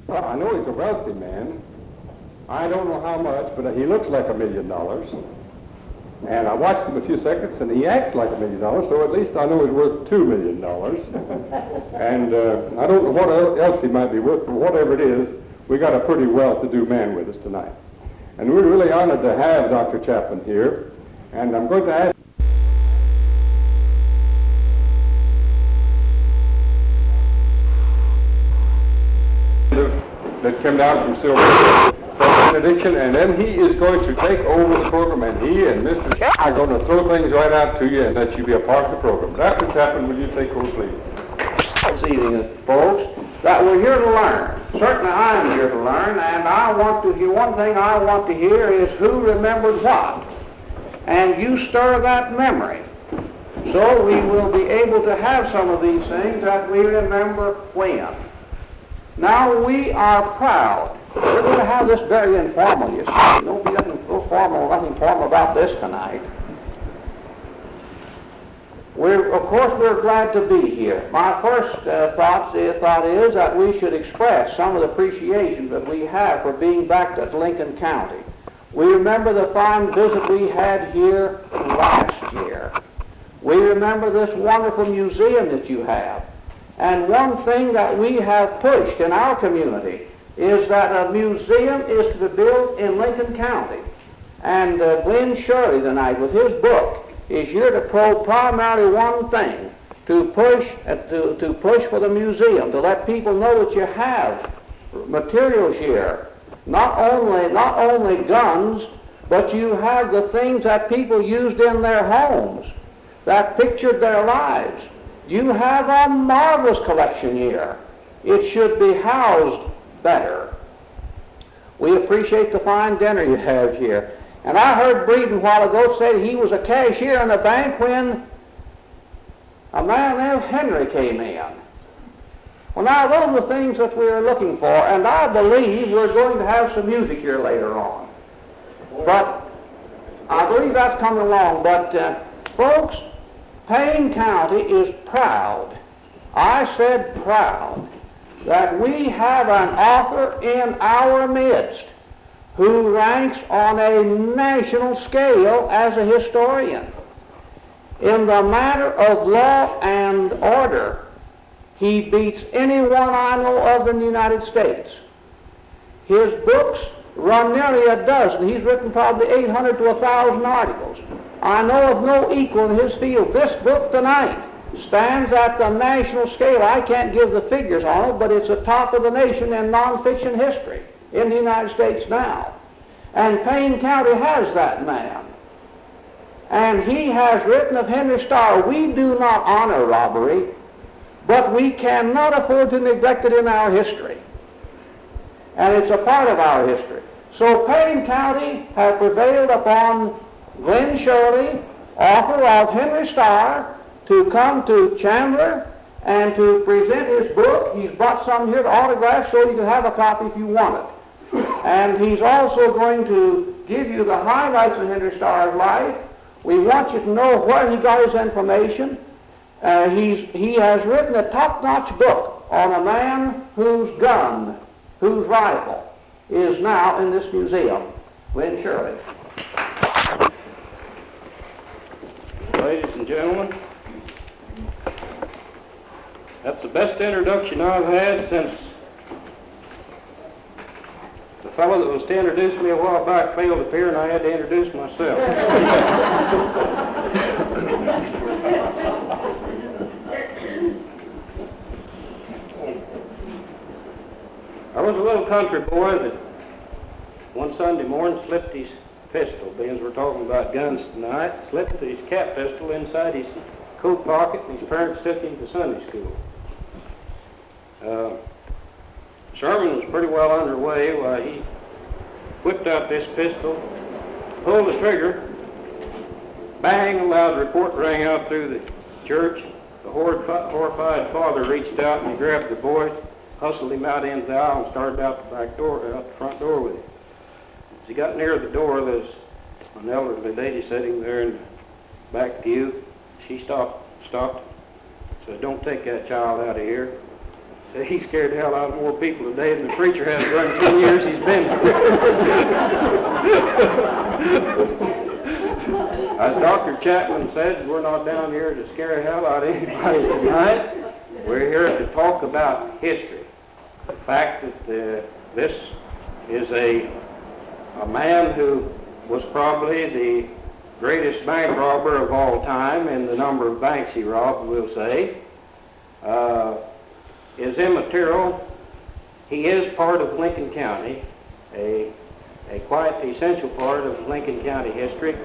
Well, I know he's a wealthy man. I don't know how much, but he looks like $1 million. And I watched him a few seconds, and he acts like $1 million, so at least I know he's worth $2 million. And I don't know what else he might be worth, but whatever it is, we got a pretty well-to-do man with us tonight. And we're really honored to have Dr. Chapman here, and I'm going to ask that came down from Silver for benediction, and then he is going to take over the program, and he and Mr. are going to throw things right out to you and let you be a part of the program. Dr. Chapman, will you take over, please? This evening, folks, that we're here to learn. Certainly I am here to learn, and I want to hear, one thing I want to hear is who remembered what. And you stir that memory. So we will be able to have some of these things that we remember when. Now we are proud. We're going to have this very informal, you see. Don't be nothing formal about this tonight. Of course, we're glad to be here. My first thought is that we should express some of the appreciation that we have for being back at Lincoln County. We remember the fine visit we had here last year. We remember this wonderful museum that you have. And one thing that we have pushed in our community is that a museum is to be built in Lincoln County. And Glen Shirley tonight, with his book, is here to probe primarily one thing, to push for the museum, to let people know that you have materials here, not only guns, but you have the things that people used in their homes that pictured their lives. You have a marvelous collection here. It should be housed better. We appreciate the fine dinner you have here. And I heard Breeden a while ago say that he was a cashier in the bank when a man named Henry came in. Well, now, those are the things that we're looking for, and I believe we're going to have some music here later on. But I believe that's coming along. But, folks, Payne County is proud. I said proud that we have an author in our midst who ranks on a national scale as a historian. In the matter of law and order, he beats anyone I know of in the United States. His books run nearly a dozen. He's written probably 800 to 1,000 articles. I know of no equal in his field. This book tonight stands at the national scale. I can't give the figures on it, but it's the top of the nation in nonfiction history in the United States now. And Payne County has that man. And he has written of Henry Starr. We do not honor robbery, but we cannot afford to neglect it in our history. And it's a part of our history. So Payne County has prevailed upon Glen Shirley, author of Henry Starr, to come to Chandler and to present his book. He's brought some here to autograph so you can have a copy if you want it. And he's also going to give you the highlights of Henry Starr's life. We want you to know where he got his information. He has written a top-notch book on a man whose gun, whose rifle, is now in this museum. Glen Shirley. Ladies and gentlemen, that's the best introduction I've had since the fellow that was to introduce me a while back failed to appear, and I had to introduce myself. I was a little country boy that one Sunday morning slipped his pistol, being as we're talking about guns tonight, slipped his cap pistol inside his coat pocket, and his parents took him to Sunday school. Sermon was pretty well underway while he whipped out this pistol, pulled the trigger, bang, a loud report rang out through the church. The horrified father reached out and he grabbed the boy, hustled him out into the aisle and started out the front door with him. As he got near the door, there's an elderly lady sitting there in the back pew. She stopped, said, "Don't take that child out of here." he scared the hell out of more people today than the preacher has during 10 years he's been here. As Dr. Chapman said, we're not down here to scare the hell out of anybody tonight. We're here to talk about history. The fact that this is a man who was probably the greatest bank robber of all time in the number of banks he robbed, we'll say, is immaterial. He is part of Lincoln County, a quite essential part of Lincoln County history,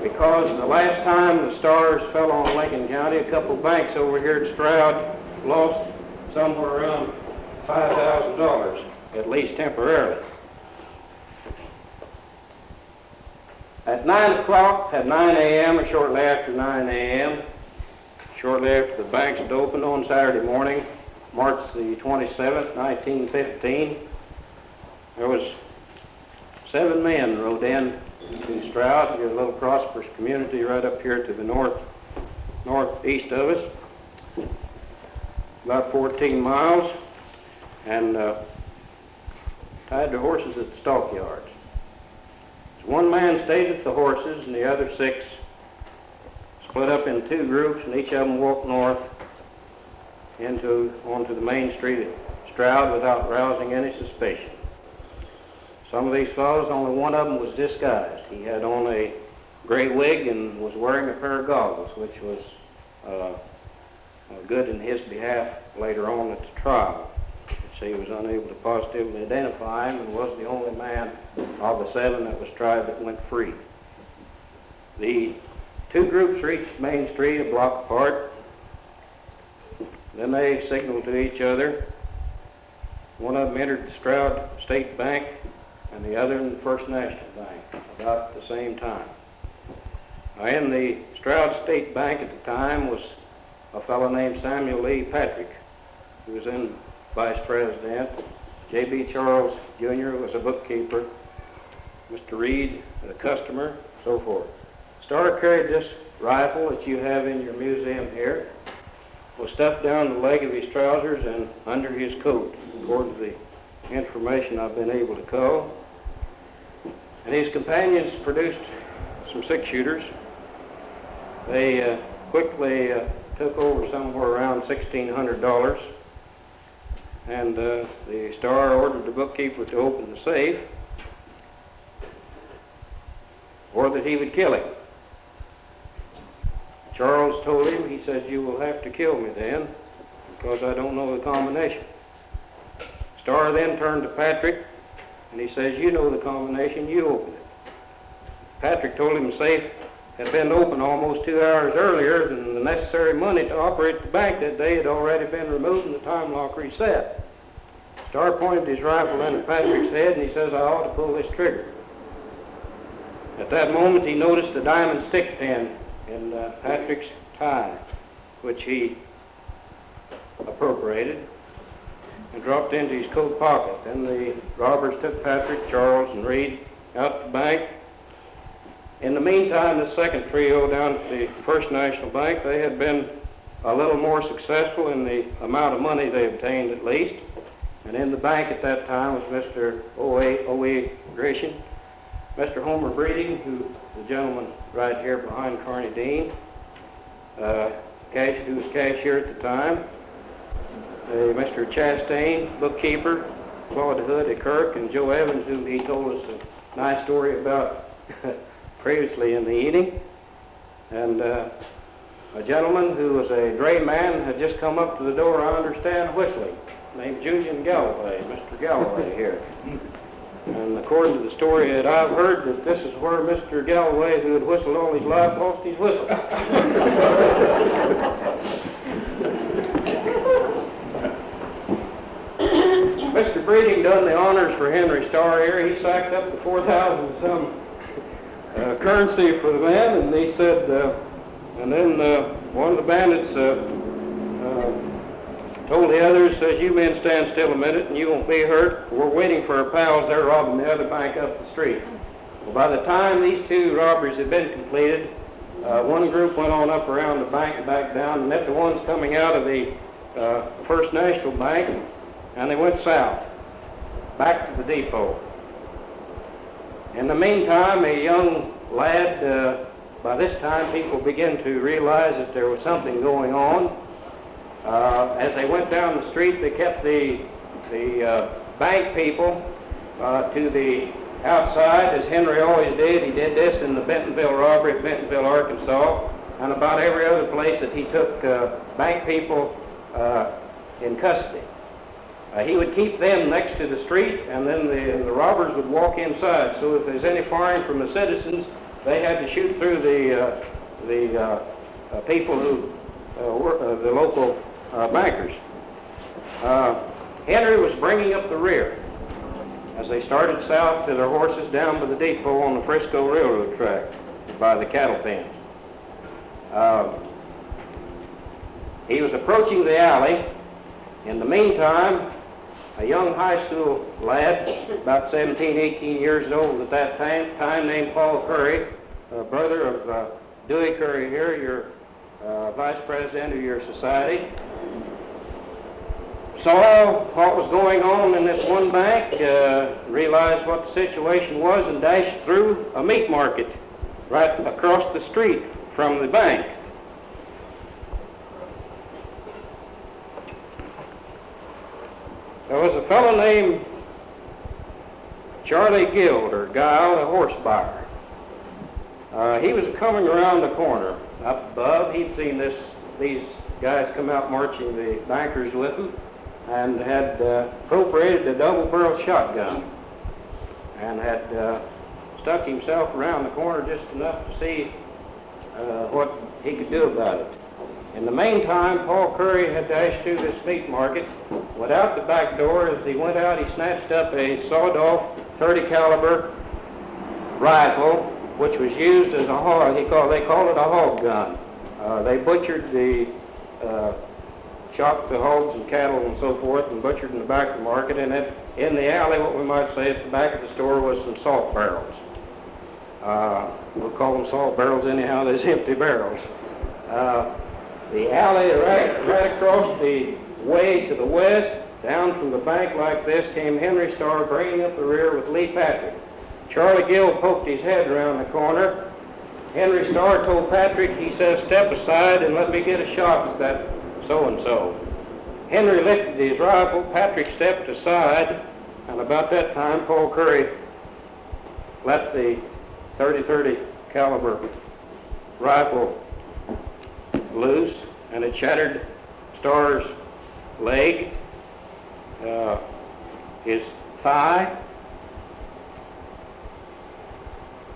because the last time the stars fell on Lincoln County, a couple banks over here at Stroud lost somewhere around $5,000, at least temporarily. At 9 o'clock, at 9 a.m. or shortly after 9 a.m., shortly after the banks had opened on Saturday morning, March the 27th, 1915, there was 7 men rode in to Stroud, a little prosperous community right up here to the northeast of us, about 14 miles, and tied their horses at the stockyards. So one man stayed with the horses, and the other 6 split up in 2 groups, and each of them walked north onto the main street at Stroud without rousing any suspicion. Some of these fellows, only one of them was disguised. He had on a gray wig and was wearing a pair of goggles, which was good in his behalf later on at the trial. So he was unable to positively identify him and was the only man of the 7 that was tried that went free. The 2 groups reached Main Street a block apart. Then they signaled to each other. One of them entered the Stroud State Bank and the other in the First National Bank about the same time. Now, in the Stroud State Bank at the time was a fellow named Samuel Lee Patrick, who was then vice president. J.B. Charles Jr. was a bookkeeper. Mr. Reed, a customer, so forth. Starr carried this rifle that you have in your museum here, was stuffed down the leg of his trousers and under his coat, according to the information I've been able to cull. And his companions produced some 6-shooters. They quickly took over somewhere around $1,600, and the Star ordered the bookkeeper to open the safe, or that he would kill him. Charles told him, he says, "You will have to kill me then, because I don't know the combination." Starr then turned to Patrick, and he says, "You know the combination, you open it." Patrick told him the safe had been open almost 2 hours earlier, and the necessary money to operate the bank that day had already been removed and the time lock reset. Starr pointed his rifle in at Patrick's head, and he says, "I ought to pull this trigger." At that moment, he noticed a diamond stick pin in Patrick's tie, which he appropriated and dropped into his coat pocket. Then the robbers took Patrick, Charles, and Reed out the bank. In the meantime, the second trio down at the First National Bank, they had been a little more successful in the amount of money they obtained at least. And in the bank at that time was Mr. O.A. Gratian, Mr. Homer Breeding, who the gentleman right here behind Carney Dean, who was cashier at the time, Mr. Chastain, bookkeeper, Claude Hood at Kirk, and Joe Evans, who he told us a nice story about previously in the evening, and a gentleman who was a drayman had just come up to the door, I understand, whistling, named Julian Galloway, Mr. Galloway here. And according to the story that I've heard, that this is where Mr. Galloway, who had whistled all his life, lost his whistle. Mr. Breeding done the honors for Henry Starr here. He sacked up the 4,000 some currency for the man, and he said, and then one of the bandits told the others, says, "You men stand still a minute and you won't be hurt. We're waiting for our pals. They're robbing the other bank up the street." Well, by the time these 2 robberies had been completed, one group went on up around the bank and back down and met the ones coming out of the First National Bank, and they went south, back to the depot. In the meantime, a young lad, by this time people began to realize that there was something going on. As they went down the street, they kept the bank people to the outside, as Henry always did. He did this in the Bentonville robbery at Bentonville, Arkansas, and about every other place that he took bank people in custody. He would keep them next to the street, and then the robbers would walk inside. So if there's any firing from the citizens, they had to shoot through the people who were the local bankers. Henry was bringing up the rear as they started south to their horses down by the depot on the Frisco Railroad track by the cattle pens. He was approaching the alley. In the meantime, a young high school lad, about 17, 18 years old at that time named Paul Curry, brother of Dewey Curry here, your vice president of your society, saw what was going on in this one bank, realized what the situation was, and dashed through a meat market right across the street from the bank. There was a fellow named Charlie Guild, or Guile, a horse buyer. He was coming around the corner. Up above, he'd seen these guys come out marching the bankers with him, and had appropriated a double-barreled shotgun, and had stuck himself around the corner just enough to see what he could do about it. In the meantime, Paul Curry had dashed through this meat market, went out the back door. As he went out, he snatched up a sawed-off 30 caliber rifle, which was used as a hog. They called it a hog gun. They butchered chopped the hogs and cattle and so forth, and butchered in the back of the market. And in the alley, what we might say, at the back of the store was some salt barrels. We'll call them salt barrels anyhow. There's empty barrels. The alley right across the way to the west, down from the bank like this, came Henry Starr bringing up the rear with Lee Patrick. Charlie Gill poked his head around the corner. Henry Starr told Patrick, he says, "Step aside and let me get a shot at that so-and-so." Henry lifted his rifle, Patrick stepped aside, and about that time Paul Curry let the 30 caliber rifle loose, and it shattered Starr's leg, his thigh,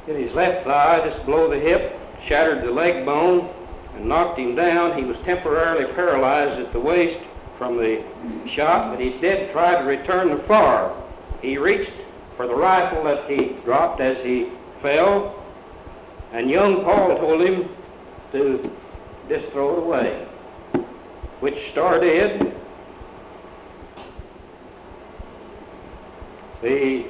hit his left thigh just below the hip, shattered the leg bone, and knocked him down. He was temporarily paralyzed at the waist from the shot, but he did try to return the fire. He reached for the rifle that he dropped as he fell, and young Paul told him to just throw it away, which Starr did. The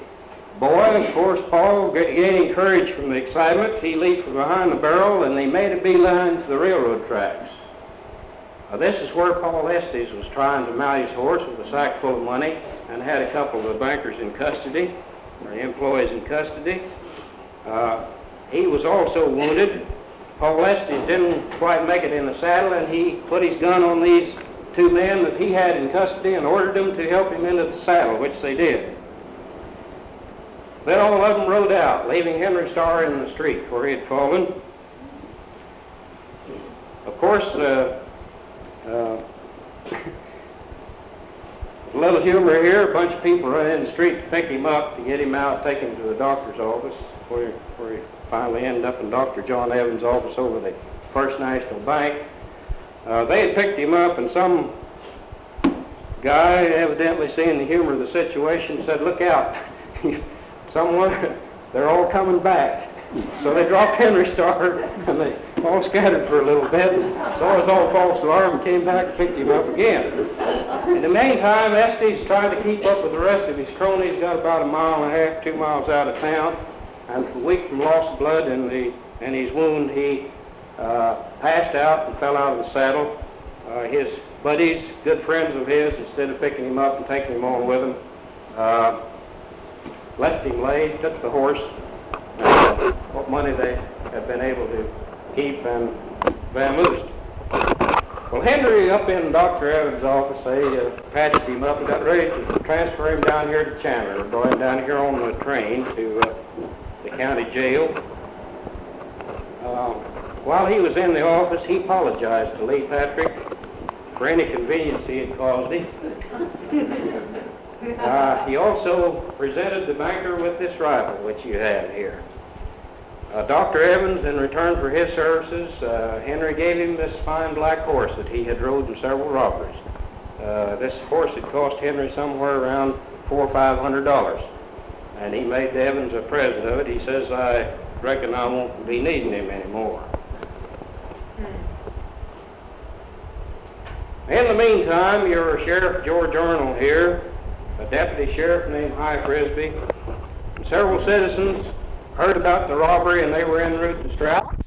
boy, of course, Paul, gaining courage from the excitement, he leaped from behind the barrel, and they made a beeline to the railroad tracks. This is where Paul Estes was trying to mount his horse with a sack full of money, and had a couple of the bankers in custody, or the employees in custody. He was also wounded. Paul Estes didn't quite make it in the saddle, and he put his gun on these two men that he had in custody and ordered them to help him into the saddle, which they did. Then all of them rode out, leaving Henry Starr in the street where he had fallen. Of course, a little humor here, a bunch of people ran in the street to pick him up, to get him out, take him to the doctor's office, where he finally ended up in Dr. John Evans' office over the First National Bank. They had picked him up, and some guy, evidently seeing the humor of the situation, said, "Look out, they're all coming back." So they dropped Henry Starr, and they all scattered for a little bit, saw his old false alarm, and came back and picked him up again. In the meantime, Estes tried to keep up with the rest of his cronies, got about 1.5 miles, 2 miles out of town, and weak from loss of blood in his wound, he passed out and fell out of the saddle. His buddies, good friends of his, instead of picking him up and taking him on with them, left him laid, took the horse, what money they had been able to keep, and vamoosed. Well, Henry, up in Dr. Evans' office, they patched him up and got ready to transfer him down here to Chandler, brought him down here on the train to the county jail. While he was in the office, he apologized to Lee Patrick for any inconvenience he had caused him. He also presented the banker with this rifle, which you have here. Dr. Evans, in return for his services, Henry gave him this fine black horse that he had rode in several robberies. This horse had cost Henry somewhere around $400 or $500, and he made Evans a present of it. He says, "I reckon I won't be needing him anymore." In the meantime, your Sheriff George Arnold here, a deputy sheriff named High Frisbee, and several citizens heard about the robbery, and they were en route to Stroud.